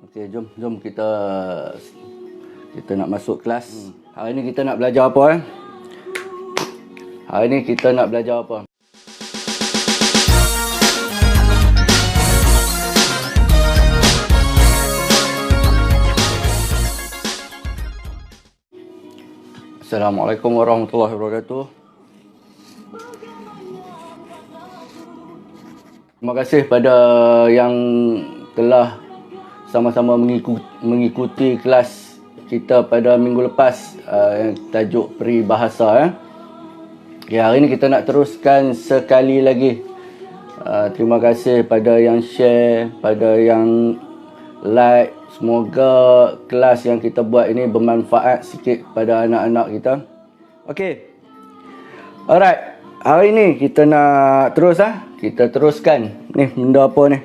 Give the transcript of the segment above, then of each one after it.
Okey, jom kita nak masuk kelas. Hari ni kita nak belajar apa? Hari ni kita nak belajar apa? Assalamualaikum warahmatullahi wabarakatuh. Terima kasih pada yang telah sama-sama mengikuti kelas kita pada minggu lepas, tajuk peribahasa. Ya, hari ini kita nak teruskan sekali lagi. Terima kasih pada yang share, pada yang like. Semoga kelas yang kita buat ini bermanfaat sikit pada anak-anak kita. Okey. Alright. Hari ni kita nak kita teruskan. Ni benda apa ni?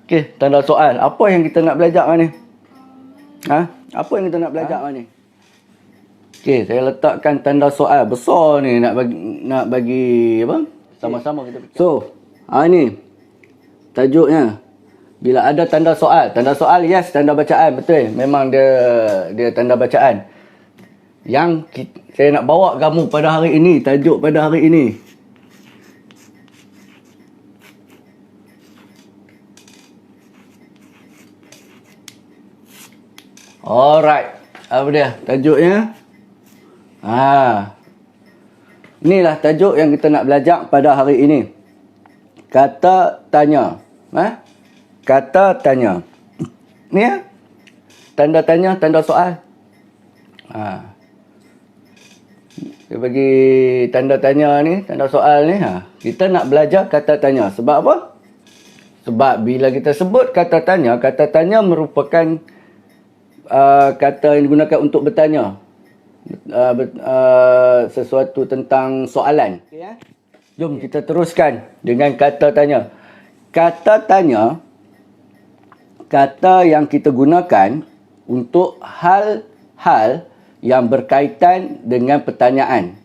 Okey, tanda soal. Apa yang kita nak belajar ni? Apa yang kita nak belajar ni? Okey, saya letakkan tanda soal besar ni nak bagi apa? Sama-sama kita fikir. So, hari ni tajuknya, bila ada tanda soal yes, tanda bacaan, betul. Memang dia tanda bacaan. Yang saya nak bawa kamu pada hari ini, tajuk pada hari ini. Alright, apa dia tajuknya? Inilah tajuk yang kita nak belajar pada hari ini. Kata tanya. Kata tanya. Ni tanda tanya, tanda soal. Dia bagi tanda tanya ni, tanda soal ni. Kita nak belajar kata tanya. Sebab apa? Sebab bila kita sebut kata tanya merupakan kata yang digunakan untuk bertanya. Sesuatu tentang soalan. Jom kita teruskan dengan kata tanya. Kata tanya, kata yang kita gunakan untuk hal-hal yang berkaitan dengan pertanyaan.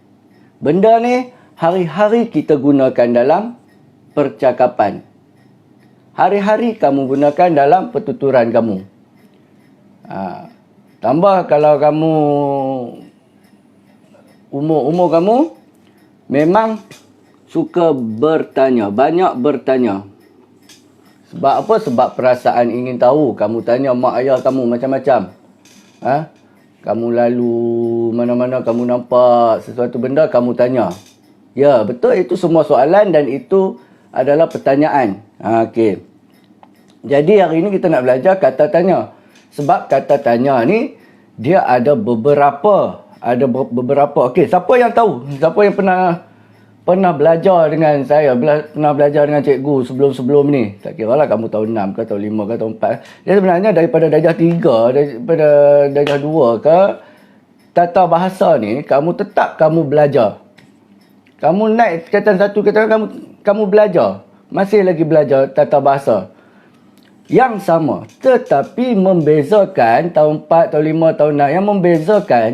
Benda ni hari-hari kita gunakan dalam percakapan. Hari-hari kamu gunakan dalam pertuturan kamu. Tambah kalau kamu umur kamu memang suka bertanya, banyak bertanya. Sebab apa? Sebab perasaan ingin tahu. Kamu tanya mak ayah kamu macam-macam. Kamu lalu mana-mana, kamu nampak sesuatu benda, kamu tanya. Ya, betul, itu semua soalan dan itu adalah pertanyaan. Okey. Jadi hari ini kita nak belajar kata tanya. Sebab kata tanya ni dia ada beberapa. Okey, siapa yang tahu? Siapa yang pernah belajar dengan saya, pernah belajar dengan cikgu sebelum-sebelum ni. Tak kira lah kamu tahun 6 ke tahun 5 ke tahun 4. Dia sebenarnya daripada darjah 3, daripada darjah 2 ke tata bahasa ni, kamu belajar. Kamu naik tingkatan 1, kamu belajar. Masih lagi belajar tata bahasa. Yang sama, tetapi membezakan tahun 4, tahun 5, tahun 6. Yang membezakan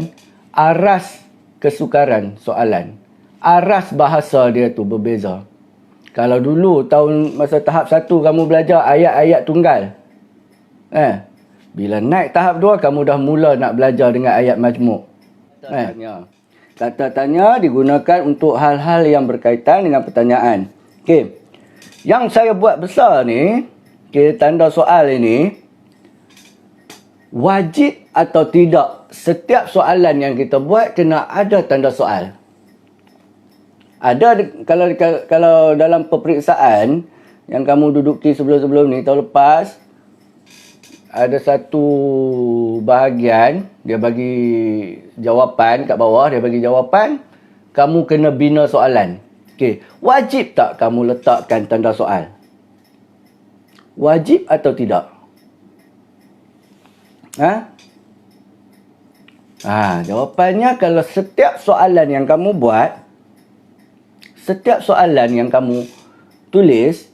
aras kesukaran soalan. Aras bahasa dia tu berbeza. Kalau dulu masa tahap 1 kamu belajar ayat-ayat tunggal. Bila naik tahap 2 kamu dah mula nak belajar dengan ayat majmuk. Kata tanya digunakan untuk hal-hal yang berkaitan dengan pertanyaan. Okey. Yang saya buat besar ni, tanda soal ini, wajib atau tidak setiap soalan yang kita buat kena ada tanda soal. Ada kalau dalam peperiksaan yang kamu duduki sebelum-sebelum ni, tahun lepas, ada satu bahagian dia bagi jawapan kat bawah, dia bagi jawapan, kamu kena bina soalan. Okey, wajib tak kamu letakkan tanda soal? Wajib atau tidak? Jawapannya, kalau setiap soalan yang kamu buat, setiap soalan yang kamu tulis,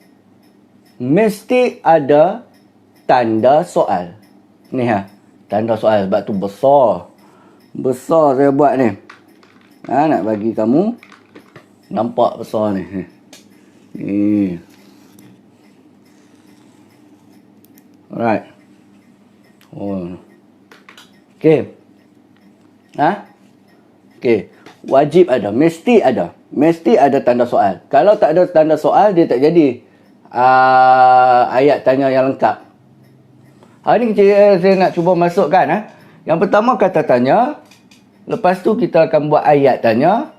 mesti ada tanda soal. Ni tanda soal. Sebab tu besar. Besar saya buat ni. Nak bagi kamu nampak besar ni. Ni. Alright. Oh. Okey. Okey. Wajib ada, mesti ada. Mesti ada tanda soal. Kalau tak ada tanda soal, dia tak jadi ayat tanya yang lengkap. Hari ni saya nak cuba masukkan. Yang pertama kata tanya. Lepas tu kita akan buat ayat tanya.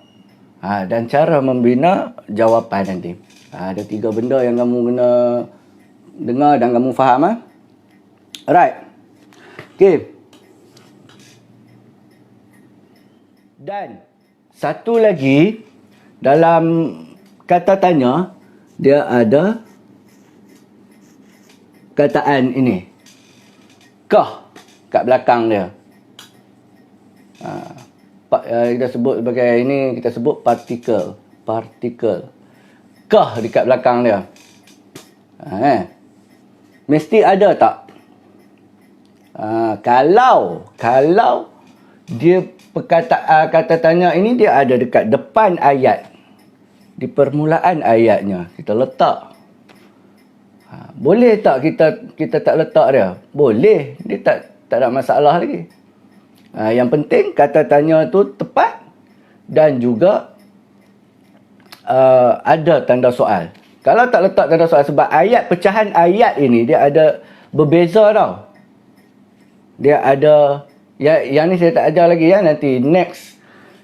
Dan cara membina jawapan nanti. Ada 3 benda yang kamu kena dengar dan kamu faham. Alright. Okey. Dan satu lagi, dalam kata tanya, dia ada kataan ini. Kah kat belakang dia. Kita sebut sebagai ini, kita sebut partikel. Partikel. Kah dekat belakang dia. Mesti ada tak? Kalau dia kata tanya ini dia ada dekat depan ayat, di permulaan ayatnya kita letak. Boleh tak kita tak letak dia? Boleh, dia tak ada masalah lagi. Yang penting kata tanya tu tepat dan juga ada tanda soal. Kalau tak letak tanda soal, sebab ayat, pecahan ayat ini dia ada berbeza tau. Dia ada, yang ni saya tak ajar lagi nanti next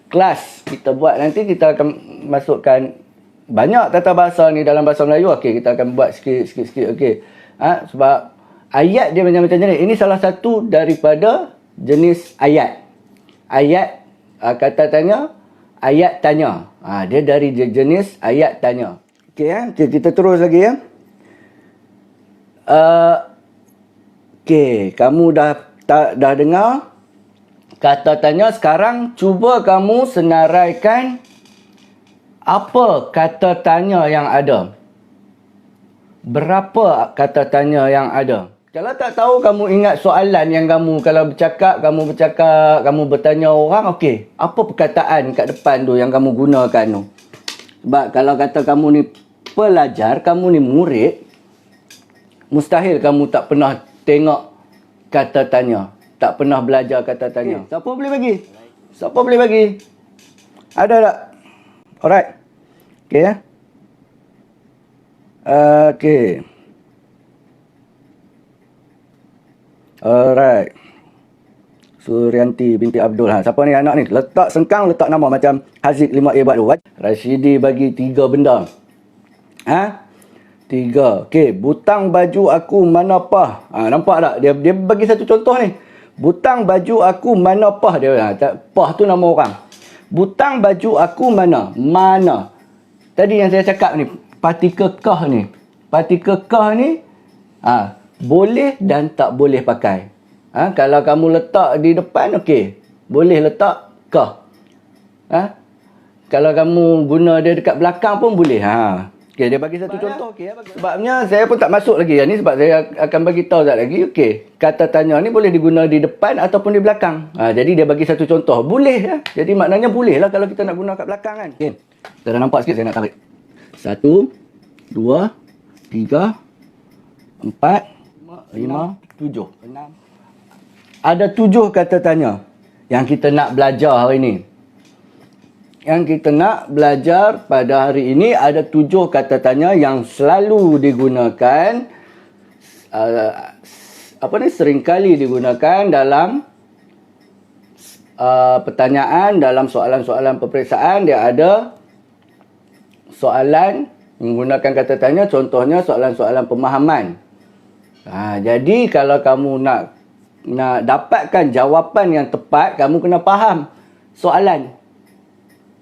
class kita buat, nanti kita akan masukkan banyak tata bahasa ni dalam bahasa Melayu. Okey, kita akan buat sikit. Okey. Sebab ayat dia macam-macam jenis. Ini salah satu daripada jenis ayat. Ayat kata tanya, ayat tanya. Dia dari jenis ayat tanya. Okey kita terus lagi Okey, kamu dah dengar kata tanya. Sekarang cuba kamu senaraikan apa kata tanya yang ada. Berapa kata tanya yang ada. Kalau tak tahu, kamu ingat soalan yang kamu, kalau kamu bertanya orang, okey, apa perkataan kat depan tu yang kamu gunakan tu. Sebab kalau kata kamu ni pelajar, kamu ni murid, mustahil kamu tak pernah tengok kata tanya. Tak pernah belajar kata tanya. Okay. Siapa boleh bagi? Siapa boleh bagi? Ada tak? Alright. Okay Okay. Alright. Suryanti binti Abdul. Siapa ni anak ni? Letak sengkang, letak nama macam Haziq 5A buat tu. Rashidi bagi 3 benda. 3. Okey, butang baju aku mana pah. Nampak tak? Dia bagi satu contoh ni. Butang baju aku mana pah dia. Pah tu nama orang. Butang baju aku mana? Mana? Tadi yang saya cakap ni, partikel kah ni. Partikel kah ni boleh dan tak boleh pakai. Kalau kamu letak di depan, okey, boleh letak kah. Kalau kamu guna dia dekat belakang pun boleh. Okey, dia bagi satu contoh. Sebabnya saya pun tak masuk lagi ni, sebab saya akan bagi tahu tak lagi. Okey, kata tanya ni boleh diguna di depan ataupun di belakang. Jadi dia bagi satu contoh. Boleh Jadi maknanya boleh lah kalau kita nak guna kat belakang kan. Okey. Kita dah nampak sikit, saya nak tarik. 1 2 3 4 5 7. Ada 7 kata tanya yang kita nak belajar hari ni. Yang kita nak belajar pada hari ini ada 7 kata tanya yang selalu digunakan, seringkali digunakan dalam pertanyaan, dalam soalan-soalan peperiksaan. Dia ada soalan menggunakan kata tanya, contohnya soalan-soalan pemahaman. Jadi kalau kamu nak dapatkan jawapan yang tepat, kamu kena faham soalan.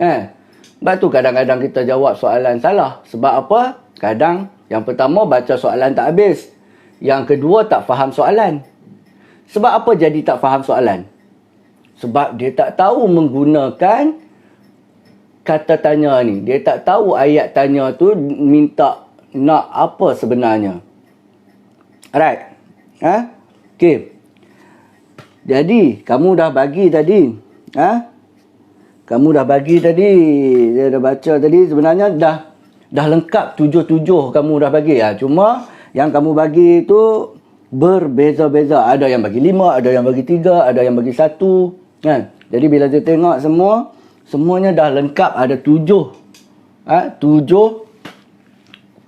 Sebab tu kadang-kadang kita jawab soalan salah. Sebab apa? Kadang yang pertama baca soalan tak habis. Yang kedua tak faham soalan. Sebab apa jadi tak faham soalan? Sebab dia tak tahu menggunakan kata tanya ni. Dia tak tahu ayat tanya tu nak apa sebenarnya. Alright. Okay. Jadi kamu dah bagi tadi. Kamu dah bagi tadi, dia dah baca tadi, sebenarnya dah lengkap 7 kamu dah bagi. Cuma yang kamu bagi tu berbeza-beza. Ada yang bagi 5, ada yang bagi 3, ada yang bagi 1. Kan? Jadi bila kita tengok semuanya dah lengkap. Ada 7. 7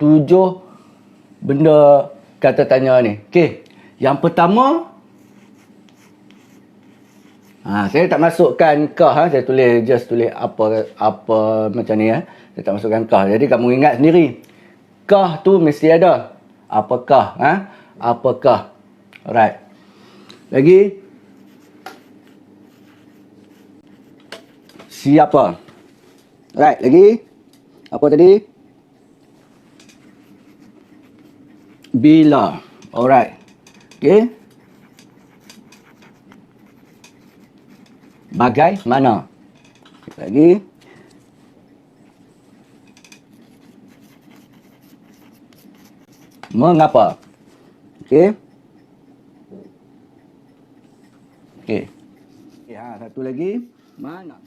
benda kata tanya ni. Okey. Yang pertama, saya tak masukkan kah. Saya tulis apa macam ni. Saya tak masukkan kah. Jadi kamu ingat sendiri. Kah tu mesti ada. Apakah? Apakah? Alright. Lagi. Siapa? Alright. Lagi. Apa tadi? Bila. Alright. Okay. Bagaimana? Lagi. Mengapa? Okey. Okey. Satu lagi. Mana?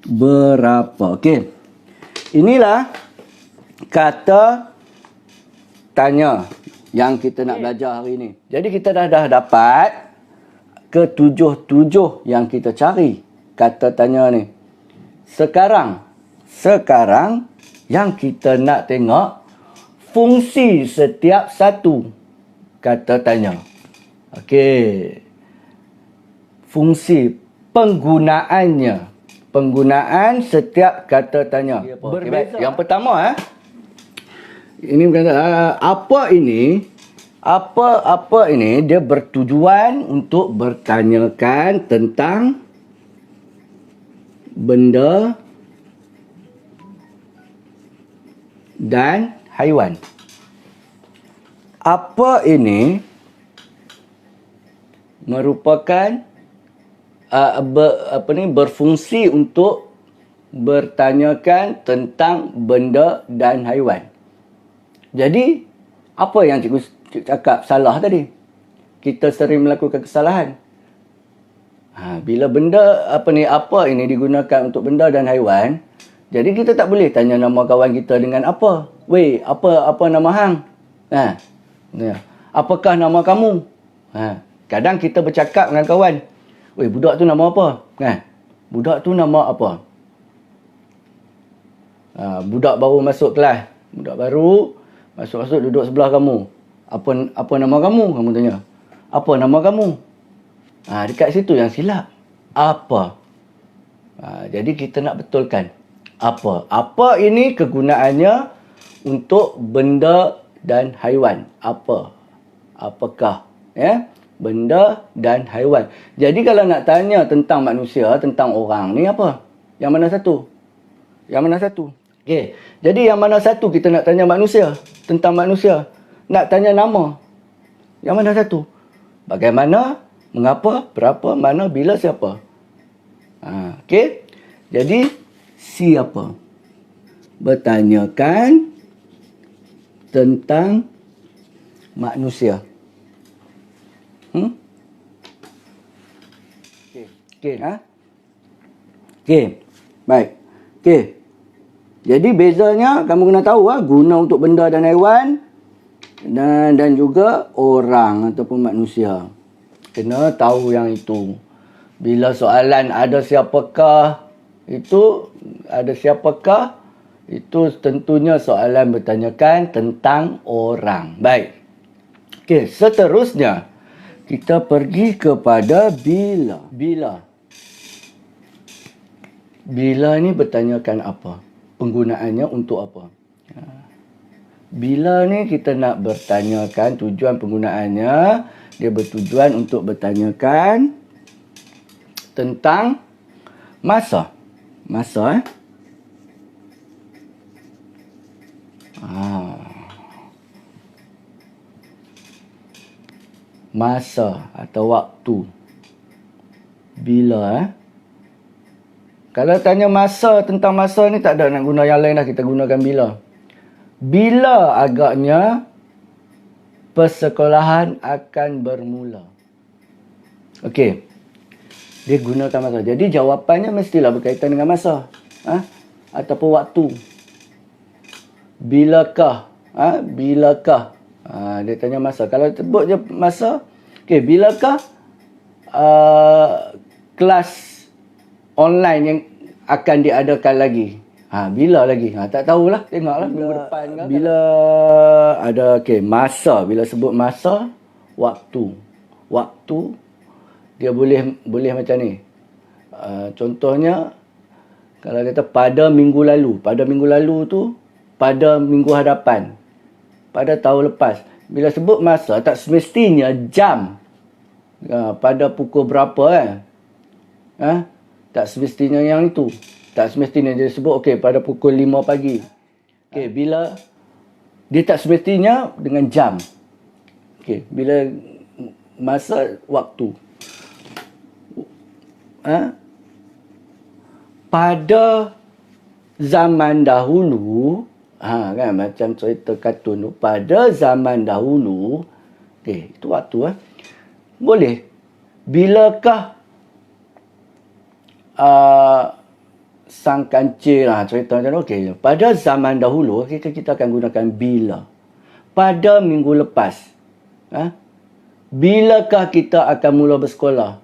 Berapa? Okey. Inilah kata tanya yang kita nak belajar hari ini. Jadi kita dah dapat ke-7 yang kita cari kata tanya ni. Sekarang yang kita nak tengok fungsi setiap satu kata tanya. Okey. Fungsi penggunaannya. Penggunaan setiap kata tanya. Berbeza. Yang pertama ini berkata apa ini dia bertujuan untuk bertanyakan tentang benda dan haiwan. Apa ini merupakan berfungsi untuk bertanyakan tentang benda dan haiwan. Jadi, apa yang cikgu cakap salah tadi? Kita sering melakukan kesalahan. Bila benda apa ini digunakan untuk benda dan haiwan, jadi kita tak boleh tanya nama kawan kita dengan apa? Weh, apa nama hang? Apakah nama kamu? Kadang kita bercakap dengan kawan. Weh, budak tu nama apa? Budak tu nama apa? Budak baru masuk kelas. Budak baru masuk duduk sebelah kamu. Apa nama kamu? Kamu tanya. Apa nama kamu? Dekat situ yang silap. Apa? Jadi kita nak betulkan. Apa? Apa ini kegunaannya untuk benda dan haiwan? Apa? Apakah? Benda dan haiwan. Jadi kalau nak tanya tentang manusia, tentang orang ni apa? Yang mana satu? Okey. Jadi yang mana satu kita nak tanya manusia? Tentang manusia. Nak tanya nama. Yang mana satu? Bagaimana? Mengapa? Berapa? Mana? Bila? Siapa? Okey. Jadi siapa? Bertanyakan tentang manusia. Okey. Okey. Baik. Okey. Jadi bezanya kamu kena tahu guna untuk benda dan haiwan dan juga orang ataupun manusia. Kena tahu yang itu. Bila soalan ada siapakah itu tentunya soalan bertanyakan tentang orang. Baik. Okey, seterusnya kita pergi kepada bila. Bila ni bertanyakan apa? Penggunaannya untuk apa? Bila ni kita nak bertanyakan tujuan penggunaannya, dia bertujuan untuk bertanyakan tentang masa. Masa masa atau waktu. Bila Kalau tanya masa, tentang masa ni tak ada nak guna yang lain dah, kita gunakan bila. Bila agaknya persekolahan akan bermula? Okey. Dia gunakan masa. Jadi jawapannya mestilah berkaitan dengan masa. Ataupun waktu. Bilakah? Bilakah Dia tanya masa. Kalau sebut je masa, okey, bilakah kelas online yang akan diadakan lagi? Bila lagi? Tak tahulah, tengoklah minggu depan ke. Bila ada masa, bila sebut masa, waktu. Waktu dia boleh macam ni. Contohnya kalau kata pada minggu lalu tu pada minggu hadapan, pada tahun lepas. Bila sebut masa, tak semestinya jam. Pada pukul berapa kan? Tak semestinya yang itu. Tak semestinya dia sebut pada pukul 5 pagi. Bila dia tak semestinya dengan jam. Bila masa, waktu. Pada zaman dahulu, kan macam cerita kartun tu, pada zaman dahulu, itu waktu boleh. Bilakah sang kancil cerita macam tu. Pada zaman dahulu kita akan gunakan bila. Pada minggu lepas, bilakah kita akan mula bersekolah?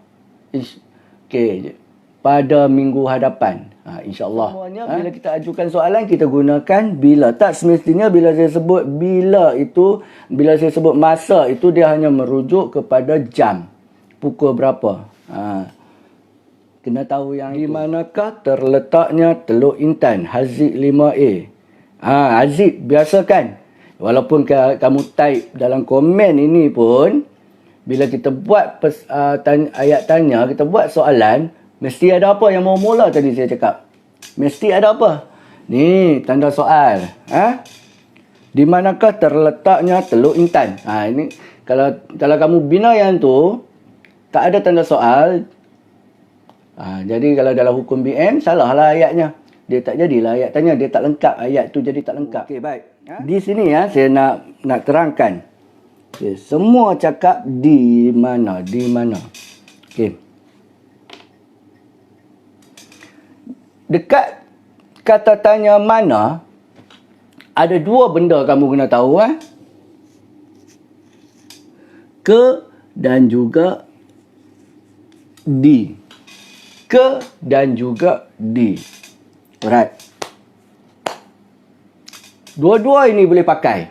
Pada minggu hadapan, insya-Allah. Semuanya bila kita ajukan soalan, kita gunakan bila. Tak semestinya bila saya sebut bila itu, bila saya sebut masa itu, dia hanya merujuk kepada jam, pukul berapa. Kena tahu yang di manakah terletaknya Teluk Intan Haziq 5A. Haziq biasa kan, walaupun kamu type dalam komen ini pun, bila kita buat ayat tanya, kita buat soalan, mesti ada apa yang mau mula tadi saya cakap. Mesti ada apa? Ni tanda soal. Di manakah terletaknya Teluk Intan? Ini kalau kamu bina yang tu tak ada tanda soal. Jadi kalau dalam hukum BM, salahlah ayatnya. Dia tak jadilah ayat tanya, dia tak lengkap. Ayat tu jadi tak lengkap. Okey, baik. Di sini saya nak terangkan. Semua cakap di mana, di mana. Dekat kata tanya mana, ada dua benda kamu kena tahu. Ke dan juga di. Ke dan juga di. Alright. Dua-dua ini boleh pakai.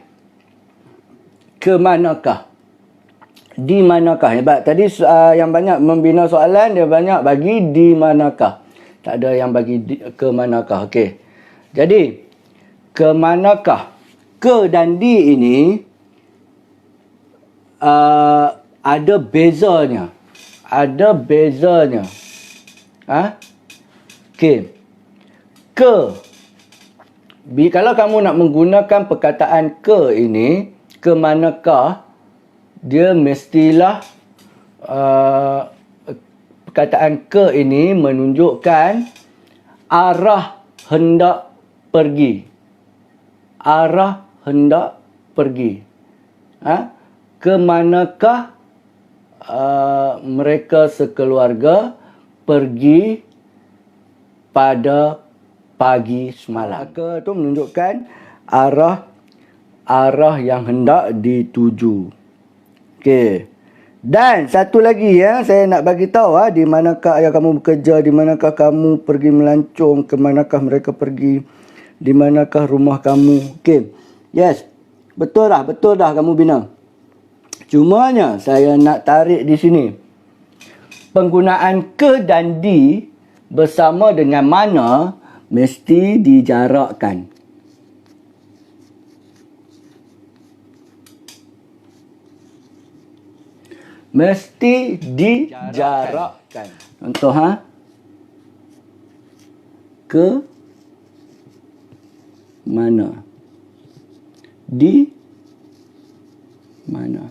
Ke manakah? Di manakah? Hebat. Tadi yang banyak membina soalan, dia banyak bagi di manakah. Tak ada yang bagi ke manakah. Okey. Jadi, ke manakah? Ke dan di ini ada bezanya. Ada bezanya. Okey. Ke. Kalau kamu nak menggunakan perkataan ke ini, ke manakah, dia mestilah perkataan ke ini menunjukkan arah hendak pergi. Arah hendak pergi. Ke manakah mereka sekeluarga pergi pada pagi semalam. Ke tu menunjukkan arah yang hendak dituju. Okey. Dan satu lagi saya nak bagi tahu di manakah ayah kamu bekerja, di manakah kamu pergi melancong, ke manakah mereka pergi, di manakah rumah kamu. Okey. Yes. Betul dah kamu bina. Cumanya saya nak tarik di sini. Penggunaan ke dan di bersama dengan mana mesti dijarakkan. Mesti dijarakkan. Contoh ke mana? Di mana?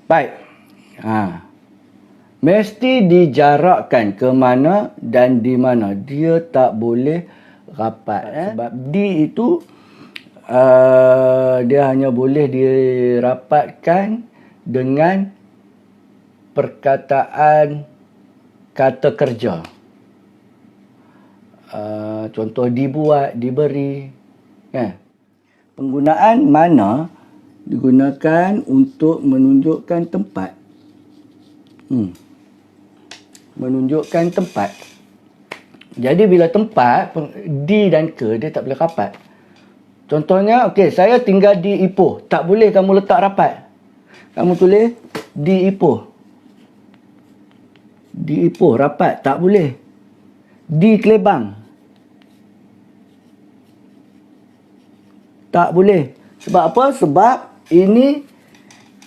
Baik. Mesti dijarakkan ke mana dan di mana. Dia tak boleh rapat. Sebab di itu dia hanya boleh dirapatkan dengan perkataan kata kerja. Contoh dibuat, diberi. Penggunaan mana digunakan untuk menunjukkan tempat? Menunjukkan tempat. Jadi bila tempat, di dan ke, dia tak boleh rapat. Contohnya, okey, saya tinggal di Ipoh. Tak boleh kamu letak rapat. Kamu tulis di Ipoh. Di Ipoh, rapat. Tak boleh. Di Kelebang. Tak boleh. Sebab apa? Sebab ini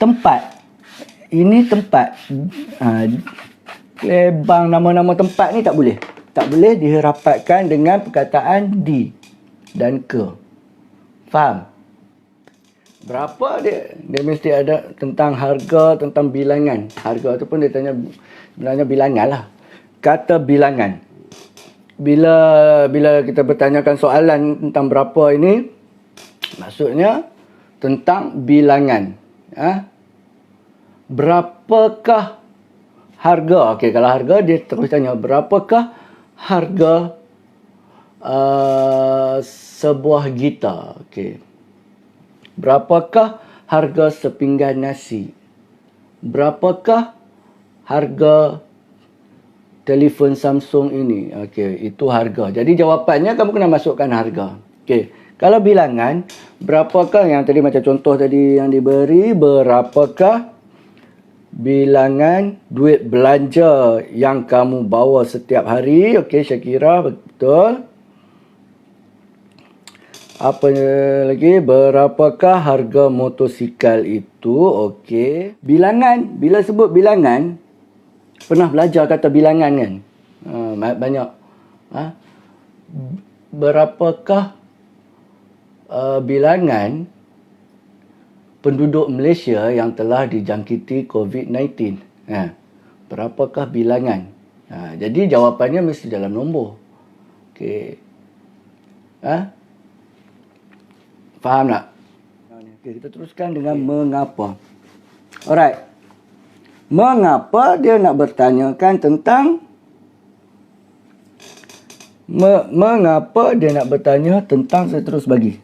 tempat. Ini tempat. Kelebang, nama-nama tempat ni tak boleh. Tak boleh dirapatkan dengan perkataan di dan ke. Faham? Berapa dia? Dia mesti ada tentang harga, tentang bilangan. Harga tu pun dia tanya sebenarnya bilangan lah. Kata bilangan. Bila kita bertanyakan soalan tentang berapa ini, maksudnya tentang bilangan. Berapakah harga? Okey, kalau harga dia terus tanya berapakah harga sebuah gitar. Okey. Berapakah harga sepinggan nasi? Berapakah harga telefon Samsung ini? Okey, itu harga. Jadi jawapannya kamu kena masukkan harga. Okey. Kalau bilangan, berapakah yang tadi macam contoh tadi yang diberi, berapakah bilangan duit belanja yang kamu bawa setiap hari? Okey, Syakira, betul. Apa lagi? Berapakah harga motosikal itu? Okey. Bilangan. Bila sebut bilangan, pernah belajar kata bilangan kan? Banyak. Berapakah bilangan penduduk Malaysia yang telah dijangkiti COVID-19? Berapakah bilangan? Jadi jawapannya mesti dalam nombor. Okey. Faham tak? Okay, kita teruskan dengan mengapa. Alright. Mengapa dia nak bertanyakan tentang mengapa dia nak bertanya tentang, saya terus bagi.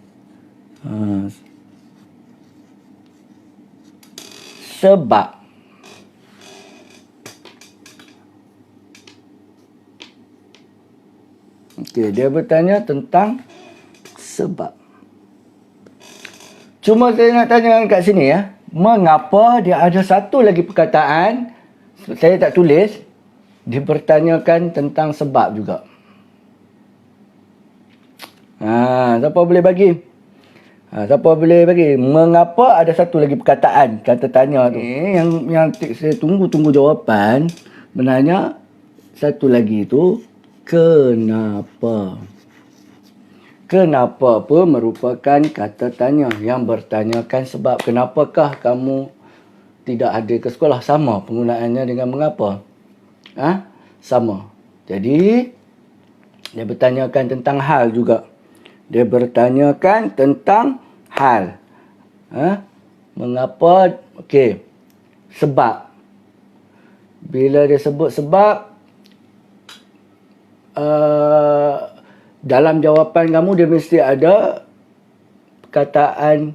Sebab. Okey, dia bertanya tentang sebab. Cuma saya nak tanya kat sini ya. Mengapa dia ada satu lagi perkataan, saya tak tulis, dia bertanyakan tentang sebab juga. Siapa boleh bagi? Siapa boleh bagi? Mengapa ada satu lagi perkataan, kata tanya tu. Yang saya tunggu jawapan, benarnya satu lagi tu, kenapa? Kenapa pun merupakan kata tanya yang bertanyakan sebab. Kenapakah kamu tidak ada ke sekolah? Sama penggunaannya dengan mengapa. Sama. Jadi, dia bertanyakan tentang hal juga. Dia bertanyakan tentang hal. Mengapa? Okey. Sebab. Bila dia sebut sebab, dalam jawapan kamu dia mesti ada perkataan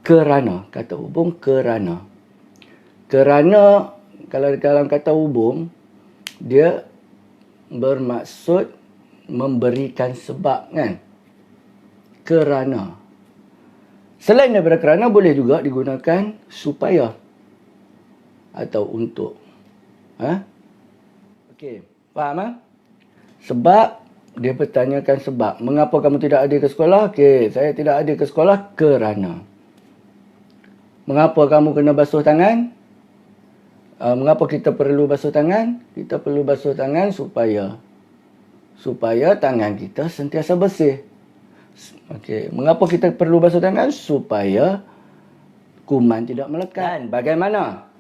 kerana. Kata hubung kerana. Kerana, kalau dalam kata hubung, dia bermaksud memberikan sebab kan. Kerana. Selain daripada kerana, boleh juga digunakan supaya atau untuk. Okey, faham? Sebab. Dia bertanyakan sebab. Mengapa kamu tidak ada ke sekolah? Okey, saya tidak ada ke sekolah kerana. Mengapa kamu kena basuh tangan? Mengapa kita perlu basuh tangan? Kita perlu basuh tangan supaya tangan kita sentiasa bersih. Okey, mengapa kita perlu basuh tangan? Supaya kuman tidak melekat. Bagaimana?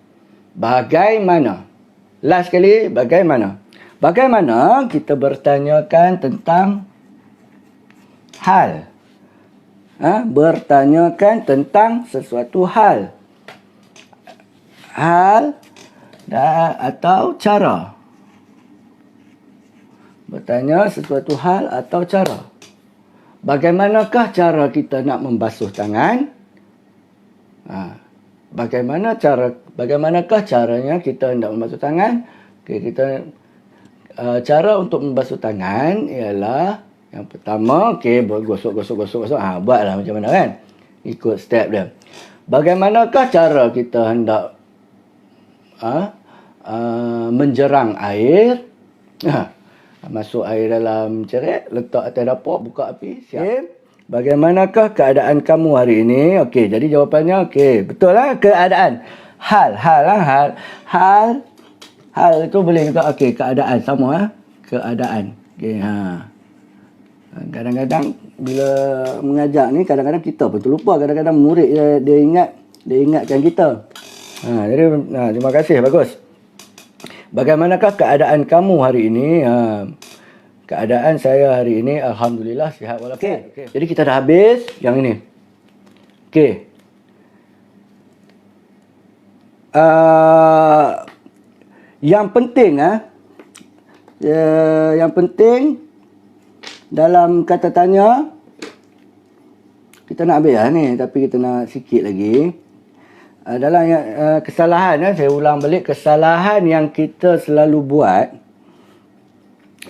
Bagaimana? Last sekali, bagaimana? Bagaimana kita bertanyakan tentang hal? Bertanyakan tentang sesuatu hal. Hal atau cara. Bertanya sesuatu hal atau cara. bagaimanakah cara kita nak membasuh tangan? Bagaimanakah caranya kita hendak membasuh tangan? Okey, cara untuk membasuh tangan ialah yang pertama, gosok. Buatlah macam mana kan? Ikut step dia. Bagaimanakah cara kita hendak menjerang air? Masuk air dalam ceret, letak atas dapur, buka api, siap. Bagaimanakah keadaan kamu hari ini? Okey, jadi jawapannya betul lah keadaan. Hal itu boleh juga keadaan sama keadaan. Kadang-kadang bila mengajar ni kadang-kadang kita pun terlupa, kadang-kadang murid dia ingatkan kita. Jadi terima kasih, bagus. Bagaimanakah keadaan kamu hari ini? Keadaan saya hari ini alhamdulillah sihat walafiat. Jadi kita dah habis yang ini. Yang penting dalam kata tanya, kita nak habis ni, tapi kita nak sikit lagi. Dalam kesalahan, saya ulang balik, kesalahan yang kita selalu buat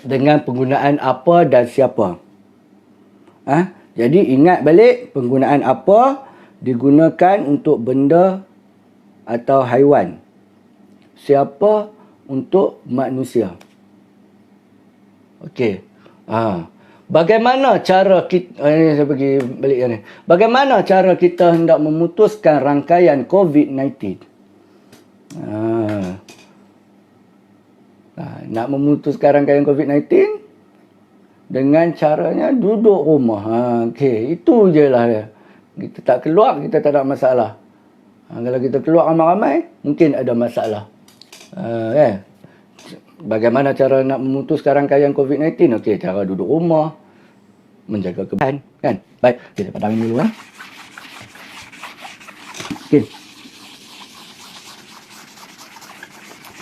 dengan penggunaan apa dan siapa. Jadi ingat balik, penggunaan apa digunakan untuk benda atau haiwan. Siapa untuk manusia. Bagaimana cara kita saya pergi balik ni. Bagaimana cara kita hendak memutuskan rangkaian COVID-19? Nak memutuskan rangkaian COVID-19 dengan caranya duduk rumah. Itu je lah dia. Kita tak keluar, kita tak ada masalah. Kalau kita keluar ramai-ramai, mungkin ada masalah. Bagaimana cara nak memutuskan rangkaian COVID-19? Cara duduk rumah, menjaga kebersihan, kan? Baik, kita padamkan dulu.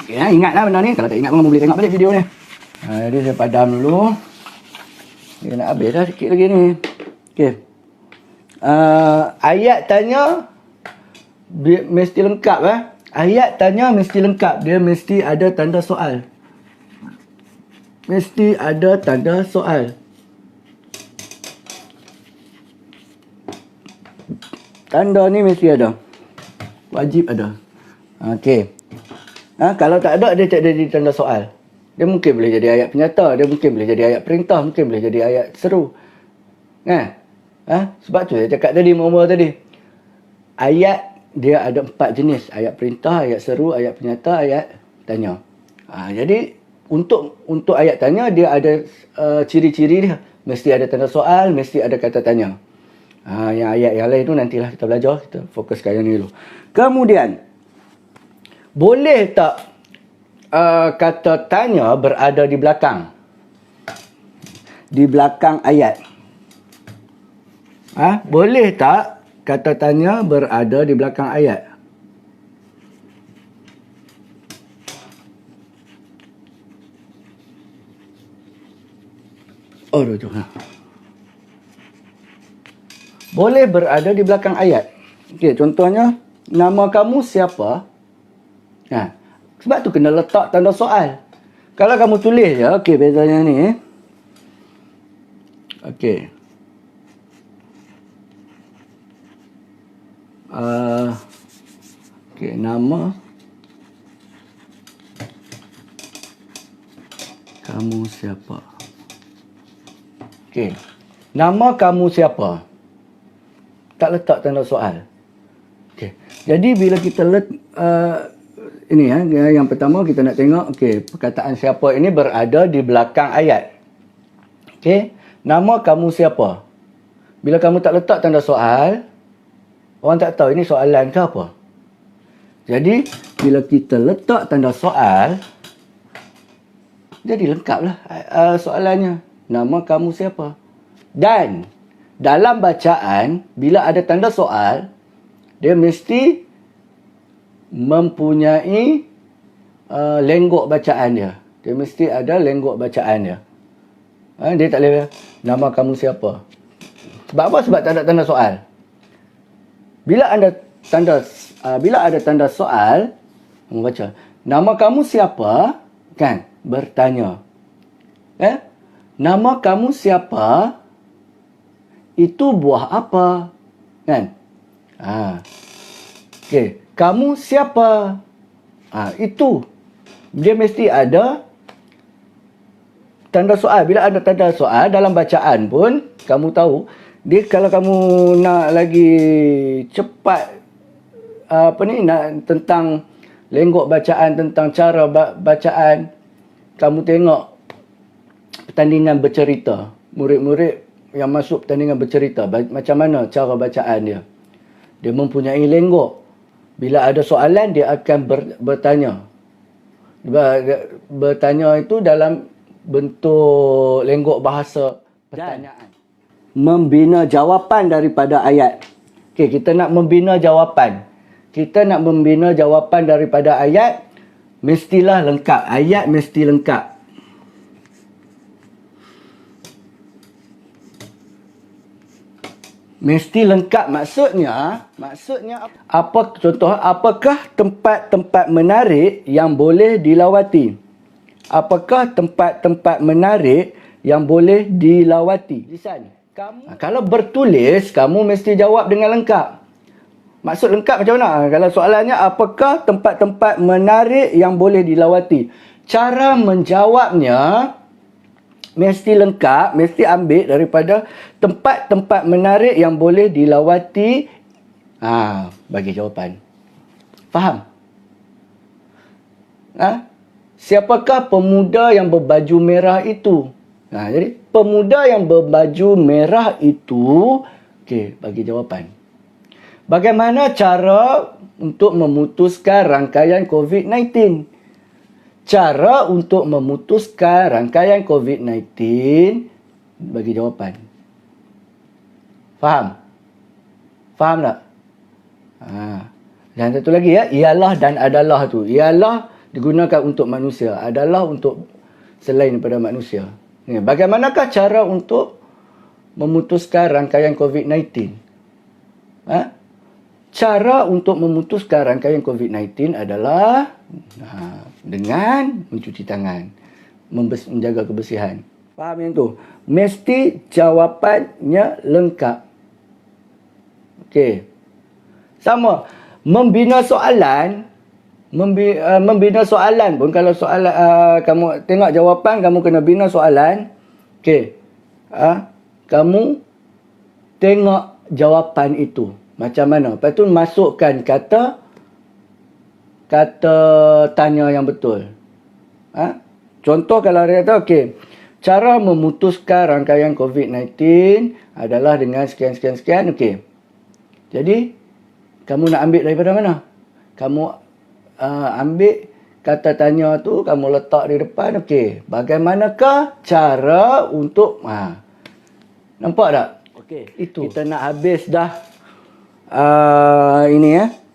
Ingatlah benda ni. Kalau tak ingat pun boleh tengok balik video ni. Jadi saya padam dulu. Dia nak habis dah sikit lagi ni. Ayat tanya mesti lengkap. Ayat tanya mesti lengkap. Dia mesti ada tanda soal. Mesti ada tanda soal. Tanda ni mesti ada. Wajib ada. Kalau tak ada, dia tak jadi tanda soal. Dia mungkin boleh jadi ayat penyata. Dia mungkin boleh jadi ayat perintah. Mungkin boleh jadi ayat seru. Sebab tu saya cakap tadi, mula-mula tadi. Ayat dia ada 4 jenis. Ayat perintah, ayat seru, ayat penyata, ayat tanya. Jadi untuk ayat tanya, dia ada ciri-ciri dia. Mesti ada tanda soal, mesti ada kata tanya. Yang ayat yang lain tu nantilah kita belajar. Kita fokuskan yang ni dulu. Kemudian, boleh tak kata tanya berada di belakang? Di belakang ayat. Boleh tak kata tanya berada di belakang ayat? Boleh berada di belakang ayat. Contohnya, nama kamu siapa? Sebab tu kena letak tanda soal. Kalau kamu tulis je, bezanya ni. Nama kamu siapa? Nama kamu siapa? Tak letak tanda soal. Jadi bila kita ini yang pertama kita nak tengok perkataan siapa ini berada di belakang ayat. Nama kamu siapa? Bila kamu tak letak tanda soal, orang tak tahu ini soalan ke apa. Jadi bila kita letak tanda soal, jadi lengkaplah soalannya. Nama kamu siapa? Dan dalam bacaan, bila ada tanda soal, dia mesti mempunyai lenggok bacaan dia. Dia mesti ada lenggok bacaan dia. Dia tak boleh, nama kamu siapa? Sebab apa? Sebab tak ada tanda soal. Bila ada tanda soal, kamu baca, nama kamu siapa? Kan? Bertanya. Nama kamu siapa? Itu buah apa? Kan? Okey. Kamu siapa? Itu. Dia mesti ada tanda soal. Bila ada tanda soal dalam bacaan pun, kamu tahu, dia kalau kamu nak lagi cepat tentang lenggok bacaan, tentang cara bacaan, kamu tengok pertandingan bercerita. Murid-murid yang masuk pertandingan bercerita, macam mana cara bacaan dia. Dia mempunyai lenggok. Bila ada soalan, dia akan bertanya. Bertanya itu dalam bentuk lenggok bahasa pertanyaan. Membina jawapan daripada ayat. Okey, kita nak membina jawapan. Kita nak membina jawapan daripada ayat, mestilah lengkap. Ayat mesti lengkap. Mesti lengkap maksudnya apa contoh, apakah tempat-tempat menarik yang boleh dilawati? Apakah tempat-tempat menarik yang boleh dilawati? Lisan. Kalau bertulis, kamu mesti jawab dengan lengkap. Maksud lengkap macam mana? Kalau soalannya apakah tempat-tempat menarik yang boleh dilawati? Cara menjawabnya mesti lengkap, mesti ambil daripada tempat-tempat menarik yang boleh dilawati. Bagi jawapan. Faham? Siapakah pemuda yang berbaju merah itu? Jadi pemuda yang berbaju merah itu, okey, bagi jawapan. Bagaimana cara untuk memutuskan rangkaian COVID-19? Cara untuk memutuskan rangkaian COVID-19, bagi jawapan. Faham? Faham tak? Dan satu lagi ialah dan adalah tu. Ialah digunakan untuk manusia. Adalah untuk selain daripada manusia. Bagaimanakah cara untuk memutuskan rangkaian COVID-19? Cara untuk memutuskan rangkaian COVID-19 adalah dengan mencuci tangan, menjaga kebersihan. Faham yang tu? Mesti jawapannya lengkap. Okey. Sama. Membina soalan pun, kalau soalan kamu tengok jawapan, kamu kena bina soalan. Okey. Kamu tengok jawapan itu macam mana. Lepas tu masukkan kata tanya yang betul. Contoh kalau dia kata, okey, cara memutuskan rangkaian COVID-19 adalah dengan sekian. Okey. Jadi, kamu nak ambil daripada mana? Kamu ambil kata tanya tu, kamu letak di depan. Okey. Bagaimanakah cara untuk... nampak tak? Okey. Itu. Kita nak habis dah.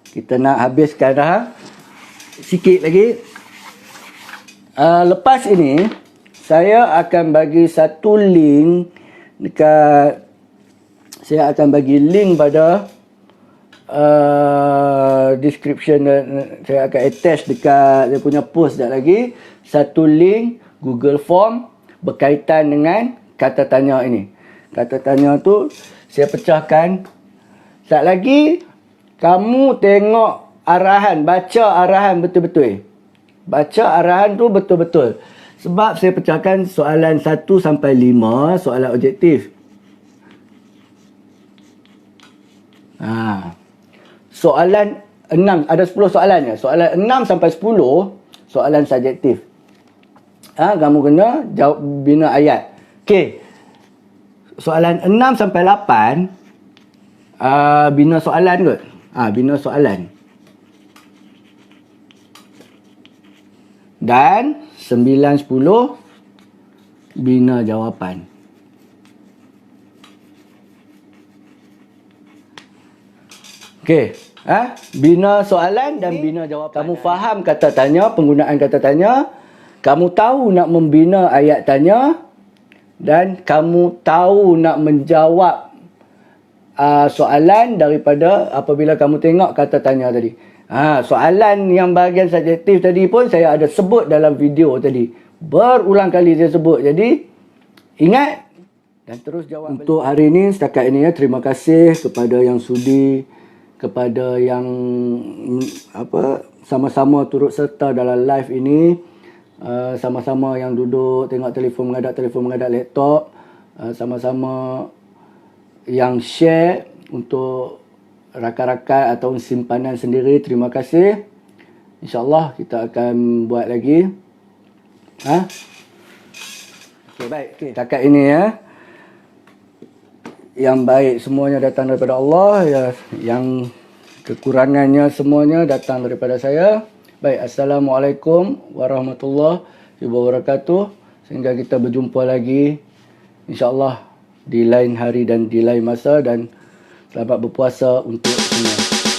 Kita nak habiskan dah. Sikit lagi. Lepas ini, saya akan bagi satu link dekat... Saya akan bagi link pada description. Saya akan attach dekat saya punya post sekejap lagi. Satu link Google Form berkaitan dengan kata tanya ini. Kata tanya tu saya pecahkan. Sekejap lagi kamu tengok arahan, baca arahan betul-betul. Baca arahan tu betul-betul. Sebab saya pecahkan soalan 1 sampai 5, soalan objektif. Soalan 6, ada 10 soalan ya. Soalan 6 sampai 10, soalan subjektif. Kamu kena jawab, bina ayat. Okey. Soalan 6 sampai 8, bina soalan kot. Bina soalan. Dan 9, 10, bina jawapan. Okey. Bina soalan dan bina jawapan. Kamu faham kata tanya, penggunaan kata tanya. Kamu tahu nak membina ayat tanya. Dan kamu tahu nak menjawab soalan daripada apabila kamu tengok kata tanya tadi. Soalan yang bahagian subjektif tadi pun saya ada sebut dalam video tadi. Berulang kali saya sebut. Jadi ingat dan terus jawab. Untuk hari ini setakat ini ya, terima kasih kepada yang sudi, kepada yang sama-sama turut serta dalam live ini. Sama-sama yang duduk tengok telefon menghadap laptop, sama-sama yang share untuk rakan-rakan atau simpanan sendiri. Terima kasih. InsyaAllah kita akan buat lagi. Okay, baik. Setakat ini ya, yang baik semuanya datang daripada Allah, ya, yang kekurangannya semuanya datang daripada saya. Baik, Assalamualaikum warahmatullahi wabarakatuh. Sehingga kita berjumpa lagi insya-Allah di lain hari dan di lain masa, dan selamat berpuasa untuk semua.